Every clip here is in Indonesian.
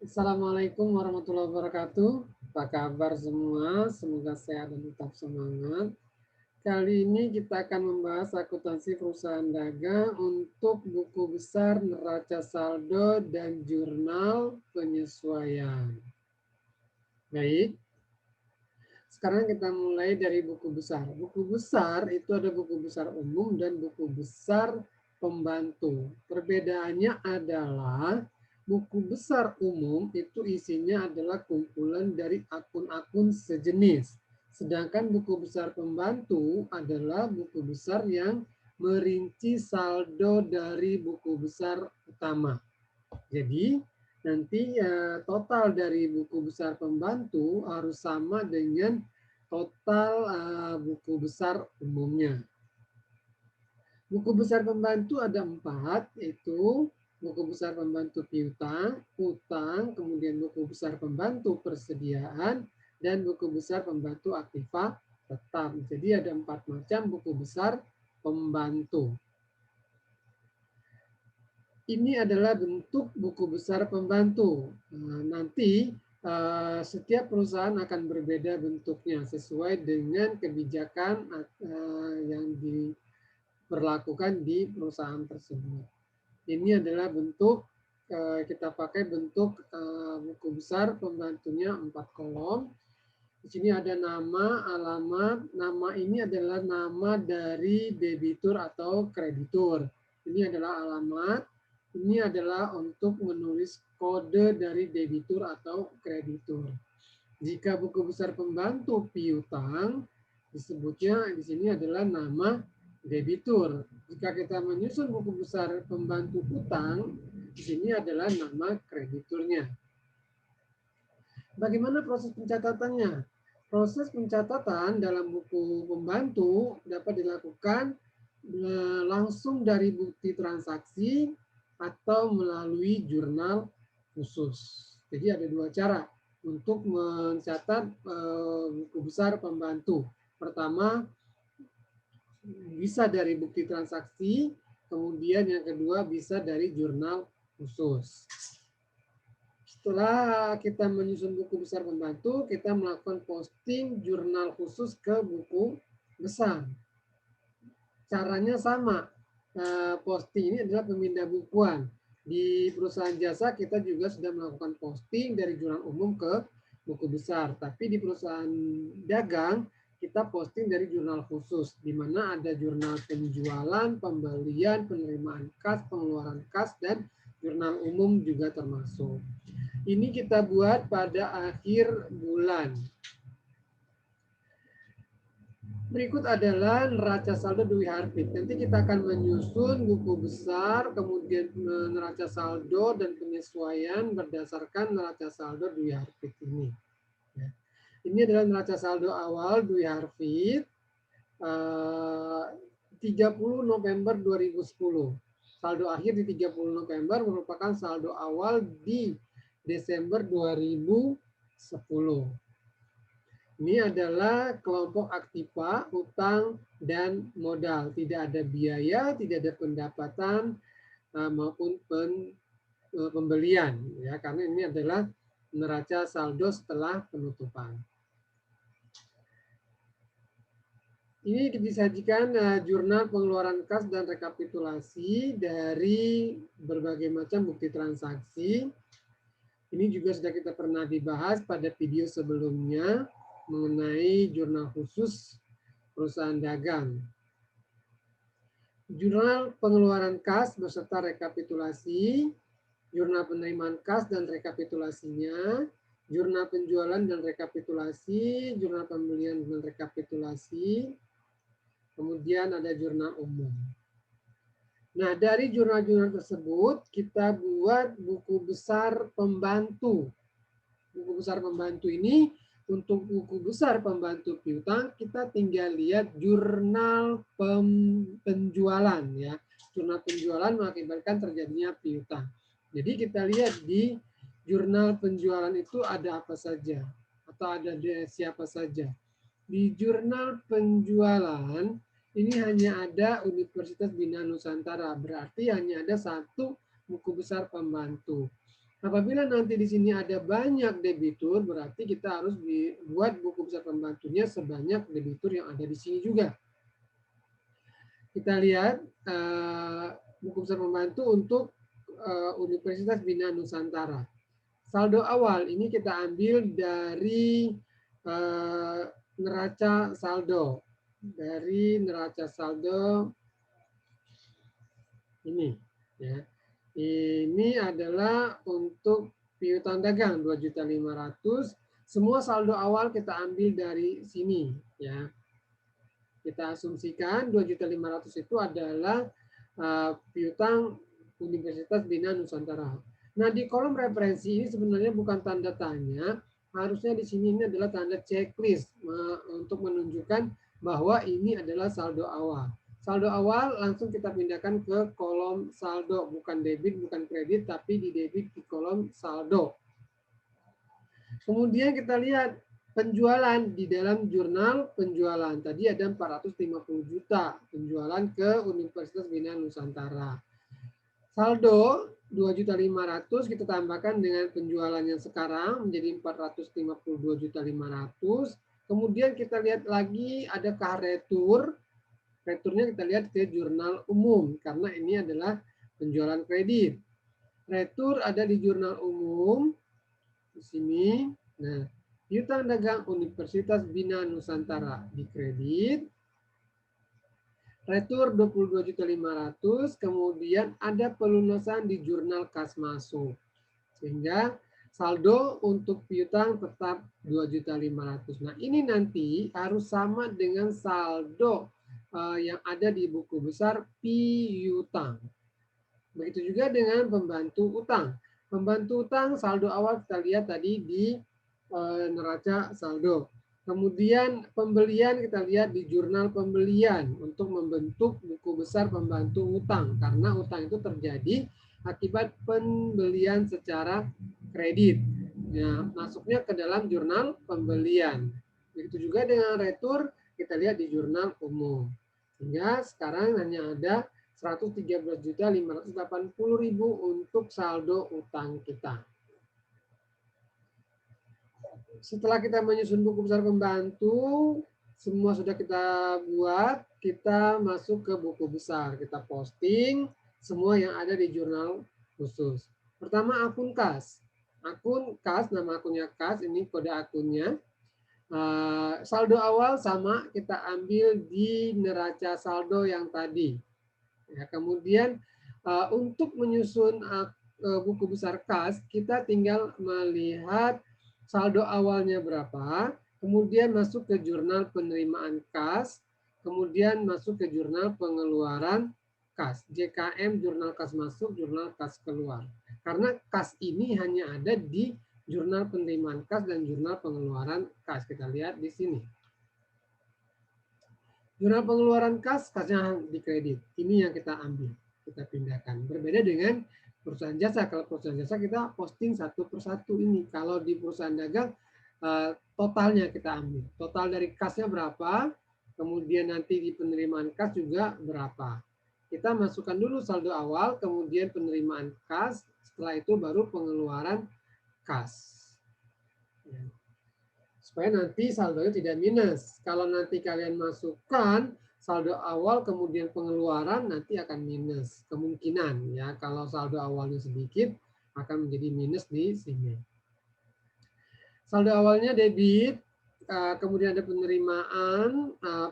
Assalamualaikum warahmatullahi wabarakatuh. Apa kabar semua? Semoga sehat dan tetap semangat. Kali ini kita akan membahas akuntansi perusahaan dagang untuk buku besar, neraca saldo, dan jurnal penyesuaian. Baik, sekarang kita mulai dari buku besar. Buku besar itu ada buku besar umum dan buku besar pembantu. Perbedaannya adalah buku besar umum itu isinya adalah kumpulan dari akun-akun sejenis. Sedangkan buku besar pembantu adalah buku besar yang merinci saldo dari buku besar utama. Jadi nanti total dari buku besar pembantu harus sama dengan total buku besar umumnya. Buku besar pembantu ada 4, yaitu buku besar pembantu piutang, utang, kemudian buku besar pembantu persediaan, dan buku besar pembantu aktiva tetap. Jadi ada 4 macam buku besar pembantu. Ini adalah bentuk buku besar pembantu. Nanti setiap perusahaan akan berbeda bentuknya sesuai dengan kebijakan yang diberlakukan di perusahaan tersebut. Ini adalah bentuk, kita pakai bentuk buku besar pembantunya 4 kolom. Di sini ada nama, alamat. Nama ini adalah nama dari debitur atau kreditur. Ini adalah alamat. Ini adalah untuk menulis kode dari debitur atau kreditur. Jika buku besar pembantu piutang, disebutnya di sini adalah nama debitur. Jika kita menyusun buku besar pembantu utang, di sini adalah nama krediturnya. Bagaimana proses pencatatannya? Proses pencatatan dalam buku pembantu dapat dilakukan langsung dari bukti transaksi atau melalui jurnal khusus. Jadi ada 2 cara untuk mencatat buku besar pembantu. Pertama, bisa dari bukti transaksi, kemudian yang kedua bisa dari jurnal khusus. Setelah kita menyusun buku besar pembantu, kita melakukan posting jurnal khusus ke buku besar. Caranya sama. Posting ini adalah pemindah bukuan. Di perusahaan jasa kita juga sudah melakukan posting dari jurnal umum ke buku besar. Tapi di perusahaan dagang kita posting dari jurnal khusus, di mana ada jurnal penjualan, pembelian, penerimaan kas, pengeluaran kas, dan jurnal umum juga termasuk. Ini kita buat pada akhir bulan. Berikut adalah neraca saldo Dwi Harpit. Nanti kita akan menyusun buku besar, kemudian neraca saldo dan penyesuaian berdasarkan neraca saldo Dwi Harpit ini. Ini adalah neraca saldo awal Dwi Harpit 30 November 2010. Saldo akhir di 30 November merupakan saldo awal di Desember 2010. Ini adalah kelompok aktiva, utang, dan modal. Tidak ada biaya, tidak ada pendapatan maupun pembelian, ya, karena ini adalah neraca saldo setelah penutupan. Ini disajikan jurnal pengeluaran kas dan rekapitulasi dari berbagai macam bukti transaksi. Ini juga sudah kita pernah dibahas pada video sebelumnya mengenai jurnal khusus perusahaan dagang. Jurnal pengeluaran kas beserta rekapitulasi, jurnal penerimaan kas dan rekapitulasinya, jurnal penjualan dan rekapitulasi, jurnal pembelian dan rekapitulasi, kemudian ada jurnal umum. Nah, dari jurnal-jurnal tersebut kita buat buku besar pembantu. Buku besar pembantu ini, untuk buku besar pembantu piutang kita tinggal lihat jurnal penjualan, ya. Jurnal penjualan mengakibatkan terjadinya piutang. Jadi kita lihat di jurnal penjualan itu ada apa saja atau ada siapa saja. Di jurnal penjualan ini hanya ada Universitas Bina Nusantara, berarti hanya ada 1 buku besar pembantu. Apabila nanti di sini ada banyak debitur, berarti kita harus buat buku besar pembantunya sebanyak debitur yang ada di sini juga. Kita lihat buku besar pembantu untuk Universitas Bina Nusantara. Saldo awal ini kita ambil dari neraca saldo. Dari neraca saldo ini. Ya. Ini adalah untuk piutang dagang 2.500.000. Semua saldo awal kita ambil dari sini. Ya. Kita asumsikan 2.500.000 itu adalah piutang Universitas Bina Nusantara. Nah, di kolom referensi ini sebenarnya bukan tanda tanya, harusnya di sini ini adalah tanda checklist untuk menunjukkan bahwa ini adalah saldo awal. Saldo awal langsung kita pindahkan ke kolom saldo, bukan debit, bukan kredit, tapi di debit di kolom saldo. Kemudian kita lihat penjualan di dalam jurnal penjualan. Tadi ada 450 juta penjualan ke Universitas Bina Nusantara. Saldo 2.500.000 kita tambahkan dengan penjualan yang sekarang menjadi 452.500.000. Kemudian kita lihat lagi adakah retur. Returnya kita lihat ke jurnal umum karena ini adalah penjualan kredit. Retur ada di jurnal umum di sini. Nah, piutang dagang Universitas Bina Nusantara di kredit. Retur 22.500.000, kemudian ada pelunasan di jurnal kas masuk. Sehingga saldo untuk piutang tetap 2.500.000. Nah, ini nanti harus sama dengan saldo yang ada di buku besar piutang. Begitu juga dengan pembantu utang. Pembantu utang saldo awal kita lihat tadi di neraca saldo. Kemudian pembelian kita lihat di jurnal pembelian untuk membentuk buku besar pembantu utang. Karena utang itu terjadi akibat pembelian secara kredit. Ya, masuknya ke dalam jurnal pembelian. Begitu juga dengan retur kita lihat di jurnal umum. Sehingga sekarang hanya ada 113.580.000 untuk saldo utang kita. Setelah kita menyusun buku besar pembantu, semua sudah kita buat, kita masuk ke buku besar. Kita posting semua yang ada di jurnal khusus. Pertama akun kas. Akun kas, nama akunnya kas, ini kode akunnya. Saldo awal sama kita ambil di neraca saldo yang tadi. Ya, kemudian untuk menyusun buku besar kas, kita tinggal melihat saldo awalnya berapa, kemudian masuk ke jurnal penerimaan kas, kemudian masuk ke jurnal pengeluaran kas. JKM, jurnal kas masuk, jurnal kas keluar. Karena kas ini hanya ada di jurnal penerimaan kas dan jurnal pengeluaran kas. Kita lihat di sini. Jurnal pengeluaran kas, kasnya di kredit. Ini yang kita ambil, kita pindahkan. Berbeda dengan perusahaan jasa. Kalau perusahaan jasa kita posting satu persatu ini. Kalau di perusahaan dagang, totalnya kita ambil. Total dari kasnya berapa, kemudian nanti di penerimaan kas juga berapa. Kita masukkan dulu saldo awal, kemudian penerimaan kas, setelah itu baru pengeluaran kas. Supaya nanti saldonya tidak minus. Kalau nanti kalian masukkan saldo awal kemudian pengeluaran nanti akan minus. Kemungkinan ya kalau saldo awalnya sedikit akan menjadi minus di sini. Saldo awalnya debit, kemudian ada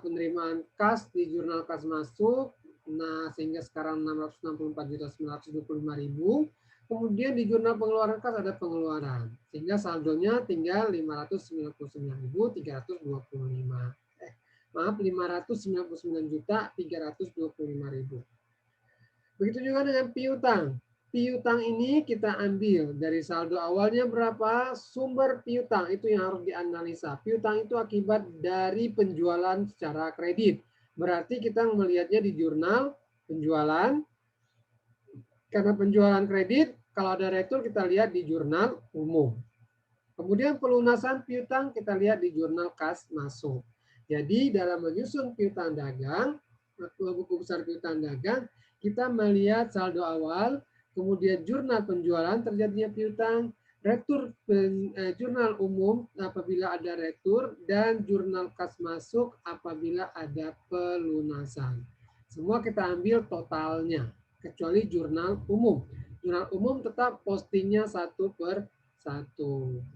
penerimaan kas di jurnal kas masuk. Nah, sehingga sekarang 664.925.000. Kemudian di jurnal pengeluaran kas ada pengeluaran. Sehingga saldonya tinggal 599.325. 599.325.000. Begitu juga dengan piutang. Piutang ini kita ambil dari saldo awalnya berapa, sumber piutang itu yang harus dianalisa. Piutang itu akibat dari penjualan secara kredit. Berarti kita melihatnya di jurnal penjualan. Karena penjualan kredit, kalau ada retur kita lihat di jurnal umum. Kemudian pelunasan piutang kita lihat di jurnal kas masuk. Jadi dalam menyusun piutang dagang, buku besar piutang dagang, kita melihat saldo awal, kemudian jurnal penjualan terjadinya piutang, retur jurnal umum apabila ada retur, dan jurnal kas masuk apabila ada pelunasan. Semua kita ambil totalnya, kecuali jurnal umum. Jurnal umum tetap postingnya 1/1.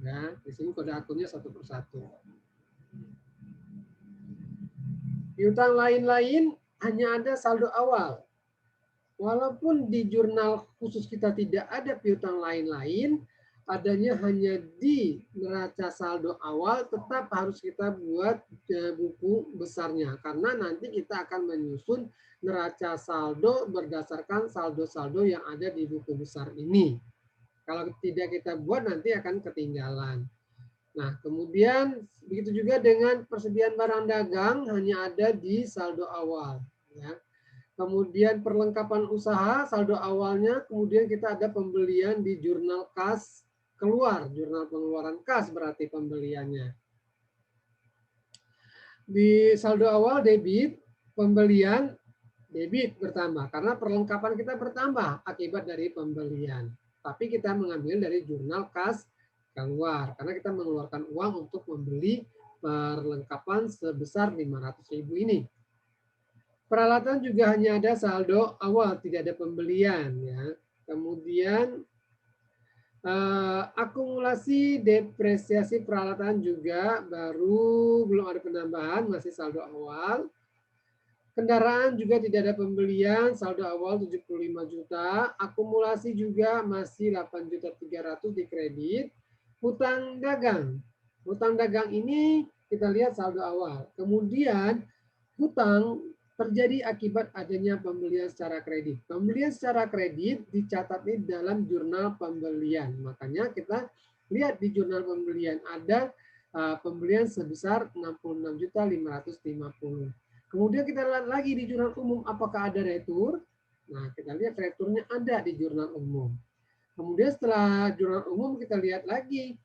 Ya. Di sini kode akunnya 1/1. Piutang lain-lain hanya ada saldo awal. Walaupun di jurnal khusus kita tidak ada piutang lain-lain, adanya hanya di neraca saldo awal, tetap harus kita buat buku besarnya. Karena nanti kita akan menyusun neraca saldo berdasarkan saldo-saldo yang ada di buku besar ini. Kalau tidak kita buat nanti akan ketinggalan. Nah, kemudian begitu juga dengan persediaan barang dagang hanya ada di saldo awal. Ya. Kemudian perlengkapan usaha, saldo awalnya, kemudian kita ada pembelian di jurnal kas keluar, jurnal pengeluaran kas berarti pembeliannya. Di saldo awal debit, pembelian debit bertambah, karena perlengkapan kita bertambah akibat dari pembelian. Tapi kita mengambil dari jurnal kas keluar, karena kita mengeluarkan uang untuk membeli perlengkapan sebesar 500.000 ini. Peralatan juga hanya ada saldo awal, tidak ada pembelian. Ya. Kemudian akumulasi depresiasi peralatan juga belum ada penambahan, masih saldo awal. Kendaraan juga tidak ada pembelian, saldo awal 75 juta. Akumulasi juga masih 8.300.000 di kredit. Hutang dagang. Hutang dagang ini kita lihat saldo awal. Kemudian hutang terjadi akibat adanya pembelian secara kredit. Pembelian secara kredit dicatat di dalam jurnal pembelian. Makanya kita lihat di jurnal pembelian ada pembelian sebesar 66.550. Kemudian kita lihat lagi di jurnal umum apakah ada retur. Nah, kita lihat returnya ada di jurnal umum. Kemudian setelah jurnal umum kita lihat lagi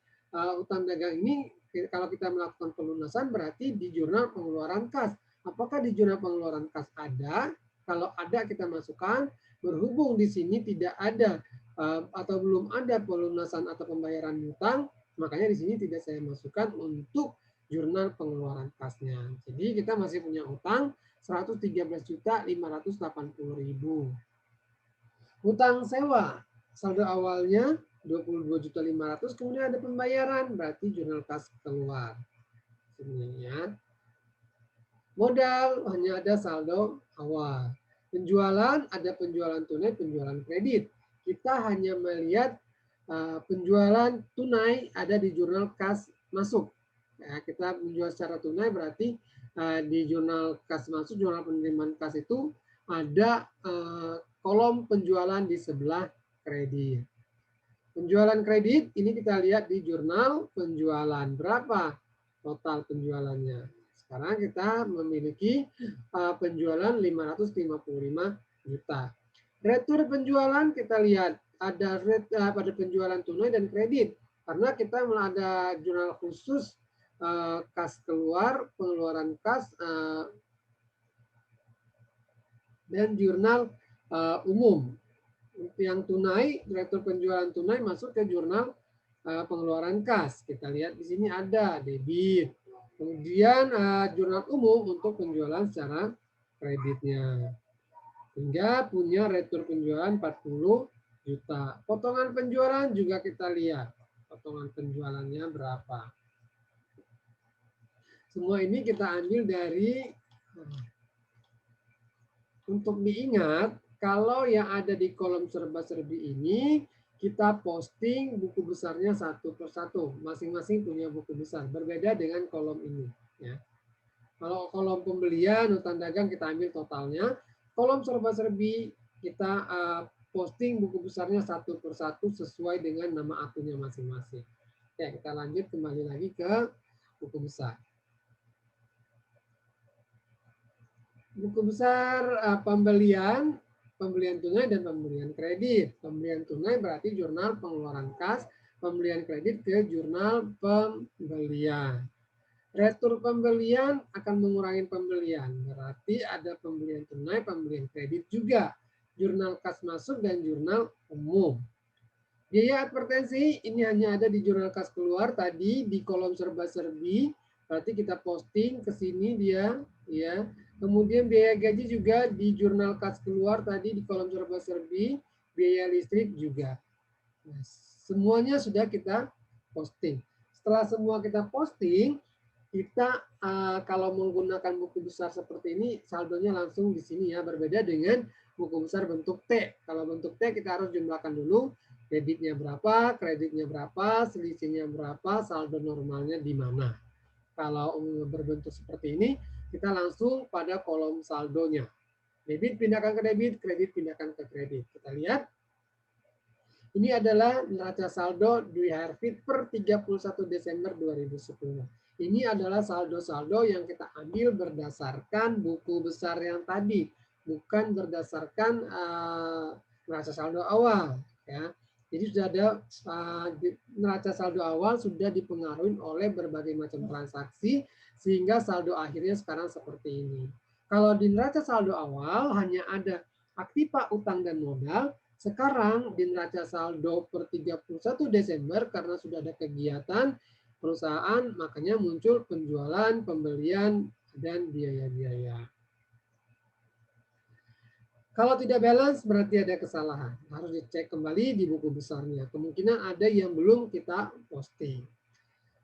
utang dagang ini kalau kita melakukan pelunasan berarti di jurnal pengeluaran kas. Apakah di jurnal pengeluaran kas ada? Kalau ada kita masukkan, berhubung di sini tidak ada atau belum ada pelunasan atau pembayaran hutang, makanya di sini tidak saya masukkan untuk jurnal pengeluaran kasnya. Jadi kita masih punya utang 113.580.000. Hutang sewa, saldo awalnya 22.500.000, kemudian ada pembayaran, berarti jurnal kas keluar. Sebenarnya modal hanya ada saldo awal. Penjualan ada penjualan tunai, penjualan kredit. Kita hanya melihat penjualan tunai ada di jurnal kas masuk. Ya, kita menjual secara tunai berarti di jurnal kas masuk, jurnal penerimaan kas itu ada kolom penjualan di sebelah kredit. Penjualan kredit ini kita lihat di jurnal penjualan. Berapa total penjualannya? Sekarang kita memiliki penjualan 555 juta. Retur penjualan kita lihat ada pada penjualan tunai dan kredit. Karena kita ada jurnal khusus kas keluar, pengeluaran kas, dan jurnal umum. Yang tunai, retur penjualan tunai masuk ke jurnal pengeluaran kas. Kita lihat di sini ada debit. Kemudian jurnal umum untuk penjualan secara kreditnya. Hingga punya retur penjualan 40 juta. Potongan penjualan juga kita lihat. Potongan penjualannya berapa. Semua ini kita ambil dari, untuk diingat, kalau yang ada di kolom serba-serbi ini, kita posting buku besarnya satu persatu. Masing-masing punya buku besar. Berbeda dengan kolom ini. Ya. Kalau kolom pembelian, hutang dagang kita ambil totalnya. Kolom serba-serbi kita posting buku besarnya satu persatu sesuai dengan nama akunnya masing-masing. Ya, kita lanjut kembali lagi ke buku besar. Buku besar pembelian tunai dan pembelian kredit. Pembelian tunai berarti jurnal pengeluaran kas, pembelian kredit ke jurnal pembelian. Retur pembelian akan mengurangi pembelian, berarti ada pembelian tunai, pembelian kredit juga. jurnal kas masuk, dan jurnal umum. Biaya advertensi ini hanya ada di jurnal kas keluar tadi di kolom serba-serbi. Berarti kita posting ke sini dia, ya. Kemudian biaya gaji juga di jurnal kas keluar tadi di kolom serba-serbi, biaya listrik juga. Nah, semuanya sudah kita posting. Setelah semua kita posting, kita kalau menggunakan buku besar seperti ini, saldonya langsung di sini ya, berbeda dengan buku besar bentuk T. Kalau bentuk T kita harus jumlahkan dulu, debitnya berapa, kreditnya berapa, selisihnya berapa, saldo normalnya di mana. Kalau berbentuk seperti ini, kita langsung pada kolom saldonya. Debit pindahkan ke debit, kredit pindahkan ke kredit. Kita lihat. Ini adalah neraca saldo Dwi Harvit per 31 Desember 2010. Ini adalah saldo-saldo yang kita ambil berdasarkan buku besar yang tadi, bukan berdasarkan neraca saldo awal. Ya. Jadi sudah ada neraca saldo awal sudah dipengaruhi oleh berbagai macam transaksi, sehingga saldo akhirnya sekarang seperti ini. Kalau di neraca saldo awal hanya ada aktiva, utang, dan modal. Sekarang di neraca saldo per 31 Desember karena sudah ada kegiatan perusahaan, makanya muncul penjualan, pembelian, dan biaya-biaya. Kalau tidak balance berarti ada kesalahan. Harus dicek kembali di buku besarnya. Kemungkinan ada yang belum kita posting.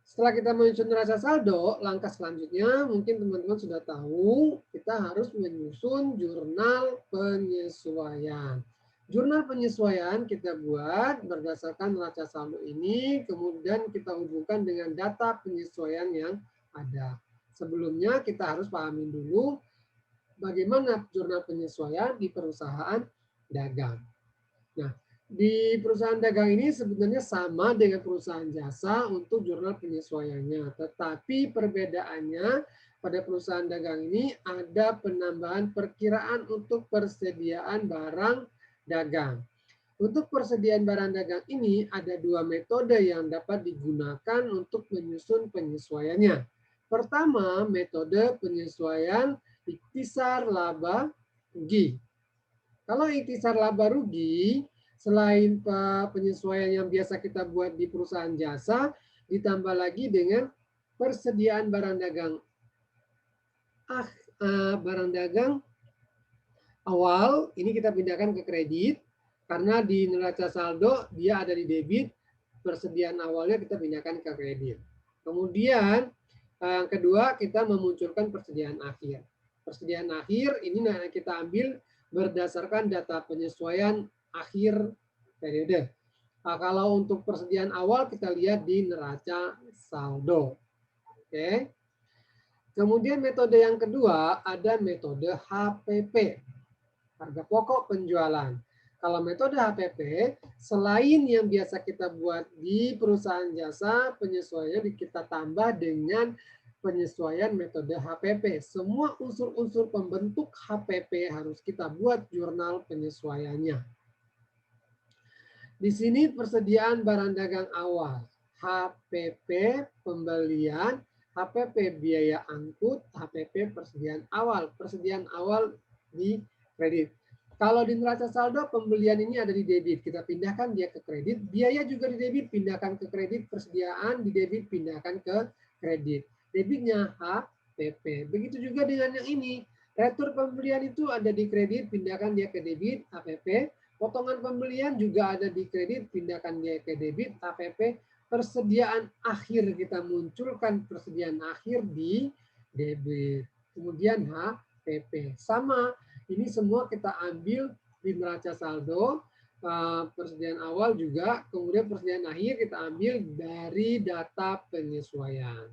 Setelah kita menyusun neraca saldo, langkah selanjutnya mungkin teman-teman sudah tahu, kita harus menyusun jurnal penyesuaian. Jurnal penyesuaian kita buat berdasarkan neraca saldo ini, kemudian kita hubungkan dengan data penyesuaian yang ada. Sebelumnya kita harus pahami dulu bagaimana jurnal penyesuaian di perusahaan dagang. Nah, di perusahaan dagang ini sebenarnya sama dengan perusahaan jasa untuk jurnal penyesuaiannya, tetapi perbedaannya pada perusahaan dagang ini ada penambahan perkiraan untuk persediaan barang dagang. Untuk persediaan barang dagang ini ada dua metode yang dapat digunakan untuk menyusun penyesuaiannya. Pertama, metode penyesuaian ikhtisar laba rugi. Kalau ikhtisar laba rugi, selain penyesuaian yang biasa kita buat di perusahaan jasa, ditambah lagi dengan persediaan barang dagang awal, ini kita pindahkan ke kredit, karena di neraca saldo dia ada di debit, persediaan awalnya kita pindahkan ke kredit. Kemudian yang kedua kita memunculkan persediaan akhir. Persediaan akhir ini kita ambil berdasarkan data penyesuaian akhir periode. Nah, kalau untuk persediaan awal kita lihat di neraca saldo. Oke. Kemudian metode yang kedua ada metode HPP, harga pokok penjualan. Kalau metode HPP, selain yang biasa kita buat di perusahaan jasa, penyesuaiannya kita tambah dengan penyesuaian metode HPP. Semua unsur-unsur pembentuk HPP harus kita buat jurnal penyesuaiannya. Di sini persediaan barang dagang awal, HPP pembelian, HPP biaya angkut, HPP persediaan awal di kredit. Kalau di neraca saldo pembelian ini ada di debit, kita pindahkan dia ke kredit, biaya juga di debit, pindahkan ke kredit, persediaan di debit, pindahkan ke kredit. Debitnya HPP. Begitu juga dengan yang ini, retur pembelian itu ada di kredit, pindahkan dia ke debit, HPP. Potongan pembelian juga ada di kredit, pindahkan dia ke debit, HPP. Persediaan akhir kita munculkan persediaan akhir di debit. Kemudian HPP. Sama, ini semua kita ambil di neraca saldo, persediaan awal juga, kemudian persediaan akhir kita ambil dari data penyesuaian.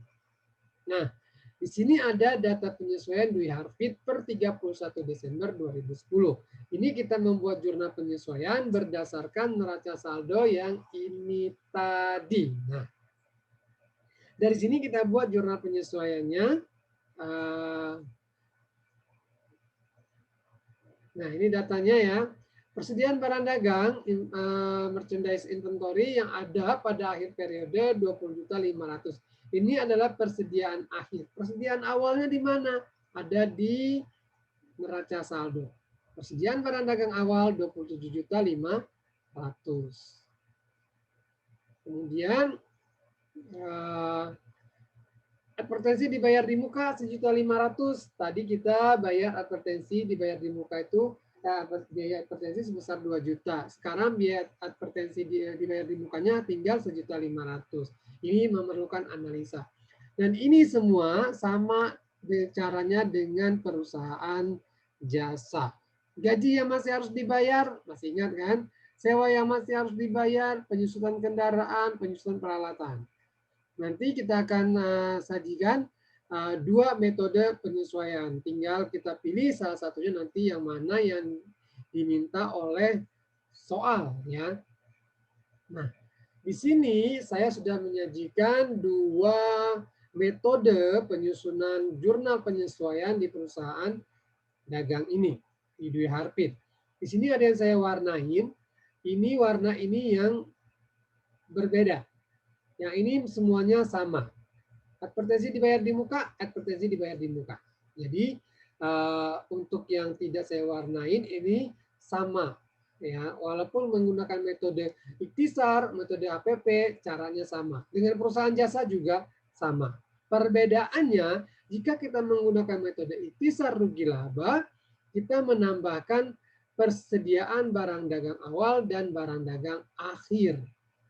Nah, di sini ada data penyesuaian Dwi Harvit per 31 Desember 2010. Ini kita membuat jurnal penyesuaian berdasarkan neraca saldo yang ini tadi. Nah, dari sini kita buat jurnal penyesuaiannya. Nah, ini datanya ya. Persediaan barang dagang, merchandise inventory yang ada pada akhir periode 20.500.000. Ini adalah persediaan akhir. Persediaan awalnya di mana? Ada di neraca saldo. Persediaan barang dagang awal 27.500.000. Kemudian advertensi dibayar di muka 1.500.000. Tadi kita bayar advertensi dibayar di muka itu biaya advertensi sebesar 2 juta. Sekarang biaya advertensi dibayar di mukanya tinggal 1.500.000. Ini memerlukan analisa. Dan ini semua sama caranya dengan perusahaan jasa. Gaji yang masih harus dibayar, masih ingat kan? Sewa yang masih harus dibayar, penyusunan kendaraan, penyusunan peralatan. Nanti kita akan sajikan 2 metode penyesuaian. Tinggal kita pilih salah satunya nanti yang mana yang diminta oleh soal, ya. Nah, di sini saya sudah menyajikan 2 metode penyusunan jurnal penyesuaian di perusahaan dagang ini, di Dwi Harpit. Di sini ada yang saya warnain. Ini warna ini yang berbeda. Yang ini semuanya sama. Advertensi dibayar di muka, advertensi dibayar di muka. Jadi untuk yang tidak saya warnain ini sama. Ya, walaupun menggunakan metode ikhtisar, metode APP, caranya sama. Dengan perusahaan jasa juga sama. Perbedaannya, jika kita menggunakan metode ikhtisar rugi laba, kita menambahkan persediaan barang dagang awal dan barang dagang akhir.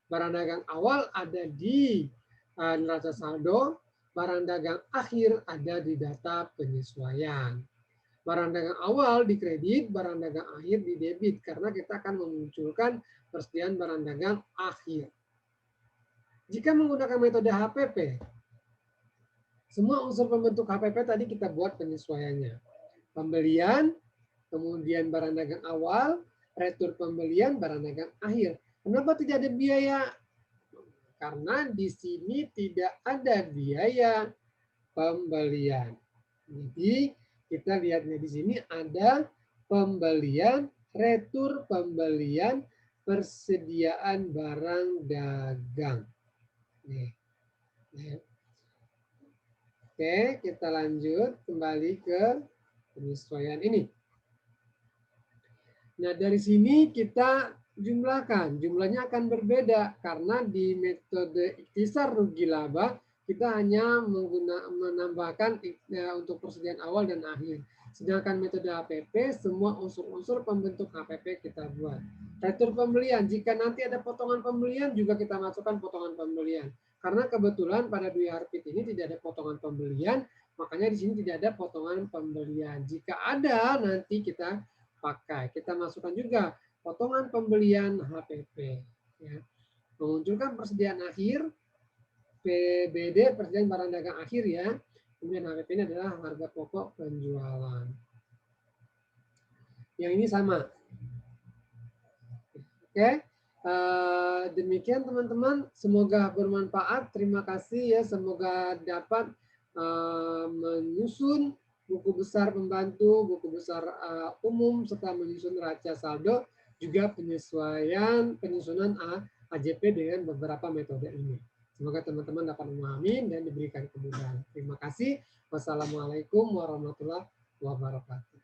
Barang dagang awal ada di neraca saldo, barang dagang akhir ada di data penyesuaian. Barang dagang awal di kredit, barang dagang akhir di debit, karena kita akan memunculkan persediaan barang dagang akhir. Jika menggunakan metode HPP, semua unsur pembentuk HPP tadi kita buat penyesuaiannya. Pembelian, kemudian barang dagang awal, retur pembelian, barang dagang akhir. Kenapa tidak ada biaya? Karena di sini tidak ada biaya pembelian. Jadi kita lihatnya di sini ada pembelian, retur pembelian, persediaan barang dagang. Nih. Oke, kita lanjut kembali ke penyesuaian ini. Nah, dari sini kita jumlahkan. Jumlahnya akan berbeda karena di metode ikhtisar rugi laba kita hanya menambahkan untuk persediaan awal dan akhir. Sedangkan metode HPP semua unsur-unsur pembentuk HPP kita buat. Retur pembelian, jika nanti ada potongan pembelian juga kita masukkan potongan pembelian. Karena kebetulan pada Dwi Harpit ini tidak ada potongan pembelian, makanya di sini tidak ada potongan pembelian. Jika ada nanti kita pakai. Kita masukkan juga potongan pembelian HPP. Ya. Mengunculkan persediaan akhir, PBD persediaan barang dagang akhir ya. Kemudian HPP ini adalah harga pokok penjualan. Yang ini sama. Oke. Demikian teman-teman. Semoga bermanfaat. Terima kasih ya. Semoga dapat menyusun buku besar pembantu, buku besar umum, serta menyusun neraca saldo, juga penyusunan AJP dengan beberapa metode ini. Semoga teman-teman dapat memahami dan diberikan kemudahan. Terima kasih. Wassalamualaikum warahmatullahi wabarakatuh.